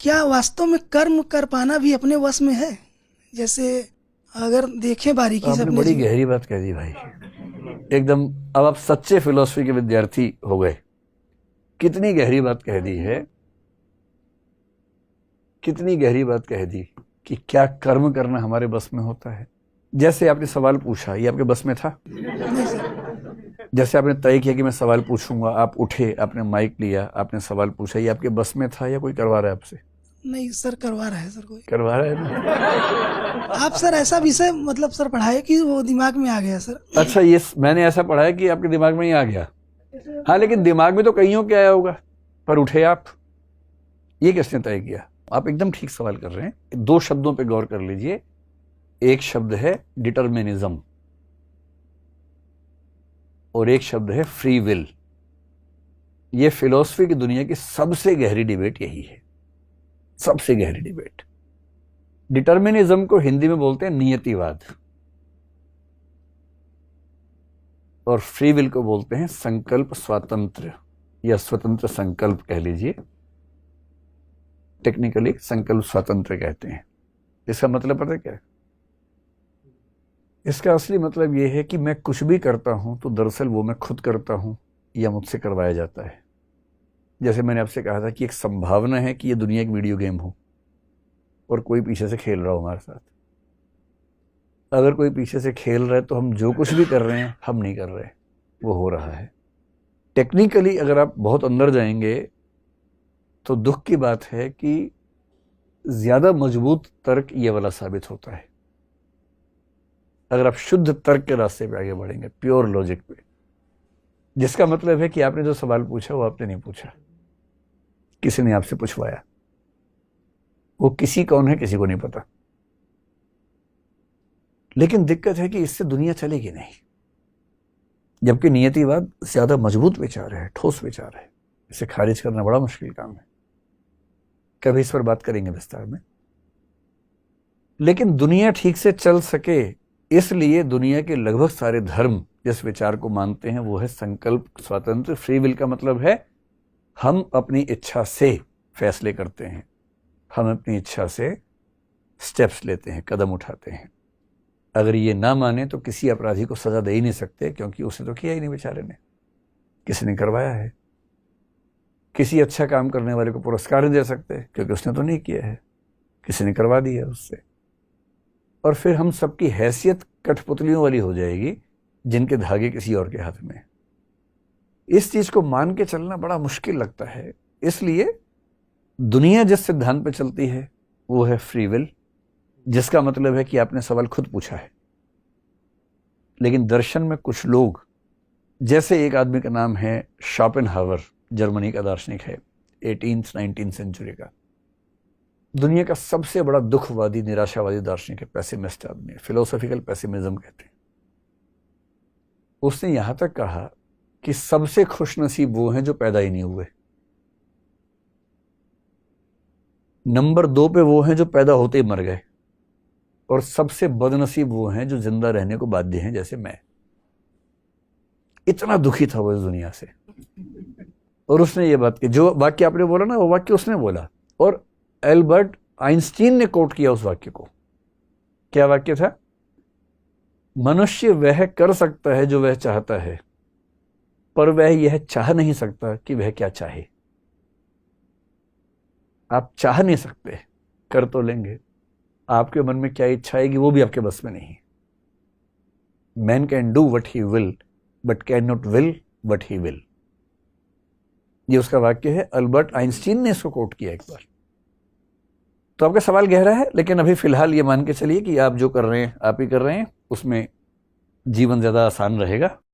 क्या वास्तव में कर्म कर पाना भी अपने वश में है? जैसे अगर देखें तो बारीकी से आपने अपने बड़ी जीवन। गहरी बात कह दी भाई, एकदम। अब आप सच्चे फिलोसफी के विद्यार्थी हो गए। कितनी गहरी बात कह दी है, कितनी गहरी बात कह दी कि क्या कर्म करना हमारे बस में होता है। जैसे आपने सवाल पूछा, ये आपके बस में था? नहीं सर। जैसे आपने तय किया कि मैं सवाल पूछूंगा, आप उठे, आपने माइक लिया, आपने सवाल पूछा, ये आपके बस में था या कोई करवा रहा है आपसे? नहीं सर, करवा रहा है सर कोई। करवा रहा है ना। आप सर ऐसा विषय मतलब सर पढ़ाए कि वो दिमाग में आ गया सर। अच्छा, ये मैंने ऐसा पढ़ा है कि आपके दिमाग में ही आ गया। हाँ, लेकिन दिमाग में तो कईयों के आया होगा, पर उठे आप, ये किसने तय किया? आप एकदम ठीक सवाल कर रहे हैं। दो शब्दों पे गौर कर लीजिए। एक शब्द है डिटर्मिनिज्म और एक शब्द है फ्री विल। ये फिलॉसफी की दुनिया की सबसे गहरी डिबेट यही है, सबसे गहरी डिबेट। डिटर्मिनिज्म को हिंदी में बोलते हैं नियतिवाद, और फ्री विल को बोलते हैं संकल्प स्वातंत्र या स्वतंत्र संकल्प कह लीजिए। टेक्निकली संकल्प स्वातंत्र कहते हैं। इसका मतलब पता है क्या है? इसका असली मतलब यह है कि मैं कुछ भी करता हूं तो दरअसल वो मैं खुद करता हूं या मुझसे करवाया जाता है। जैसे मैंने आपसे कहा था कि एक संभावना है कि ये दुनिया एक वीडियो गेम हो और कोई पीछे से खेल रहा हो हमारे साथ। अगर कोई पीछे से खेल रहा है तो हम जो कुछ भी कर रहे हैं हम नहीं कर रहे, वो हो रहा है। टेक्निकली अगर आप बहुत अंदर जाएंगे तो दुख की बात है कि ज्यादा मजबूत तर्क ये वाला साबित होता है। अगर आप शुद्ध तर्क के रास्ते पे आगे बढ़ेंगे, प्योर लॉजिक पे, जिसका मतलब है कि आपने जो सवाल पूछा वो आपने नहीं पूछा, किसी ने आपसे पूछवाया। वो किसी कौन है किसी को नहीं पता। लेकिन दिक्कत है कि इससे दुनिया चलेगी नहीं, जबकि नियतिवाद ज्यादा मजबूत विचार है, ठोस विचार है। इसे खारिज करना बड़ा मुश्किल काम है। कभी इस पर बात करेंगे विस्तार में। लेकिन दुनिया ठीक से चल सके, इसलिए दुनिया के लगभग सारे धर्म जिस विचार को मानते हैं वो है संकल्प स्वातंत्र। फ्री विल का मतलब है हम अपनी इच्छा से फैसले करते हैं, हम अपनी इच्छा से स्टेप्स लेते हैं, कदम उठाते हैं। अगर ये ना माने तो किसी अपराधी को सजा दे ही नहीं सकते, क्योंकि उसने तो किया ही नहीं, बेचारे ने, किसी ने करवाया है। किसी अच्छा काम करने वाले को पुरस्कार नहीं दे सकते, क्योंकि उसने तो नहीं किया है, किसी ने करवा दिया उससे। और फिर हम सबकी हैसियत कठपुतलियों वाली हो जाएगी जिनके धागे किसी और के हाथ में। इस चीज को मान के चलना बड़ा मुश्किल लगता है। इसलिए दुनिया जिस सिद्धांत पे चलती है वो है फ्री विल, जिसका मतलब है कि आपने सवाल खुद पूछा है। लेकिन दर्शन में कुछ लोग, जैसे एक आदमी का नाम है शोपेनहावर, जर्मनी का दार्शनिक है, 18th-19th सेंचुरी का, दुनिया का सबसे बड़ा दुखवादी, निराशावादी दार्शनिक है, पैसिमिस्ट आदमी है, फिलोसॉफिकल पैसिमिज्म कहते हैं। उसने यहां तक कहा कि सबसे खुशनसीब वो हैं जो पैदा ही नहीं हुए। नंबर 2 पे वो हैं जो पैदा होते ही मर गए, और सबसे बदनसीब वो हैं जो जिंदा रहने को बाध्य हैं, जैसे मैं। इतना दुखी था वो इस दुनिया से। और उसने ये बात की, जो वाक्य आपने बोला ना, वो वाक्य उसने बोला, और एल्बर्ट आइंस्टीन ने कोट किया उस वाक्य को। क्या वाक्य था? मनुष्य वह कर सकता है जो वह चाहता है, पर वह यह चाह नहीं सकता कि वह क्या चाहे। आप चाह नहीं सकते, कर तो लेंगे। आपके मन में क्या इच्छा आएगी वो भी आपके बस में नहीं। Man can do what he will but can not will what he will. ये उसका वाक्य है, अल्बर्ट आइंस्टीन ने इसको कोट किया एक बार। तो आपका सवाल गहरा है, लेकिन अभी फिलहाल ये मान के चलिए कि आप जो कर रहे हैं आप ही कर रहे हैं, उसमें जीवन ज्यादा आसान रहेगा।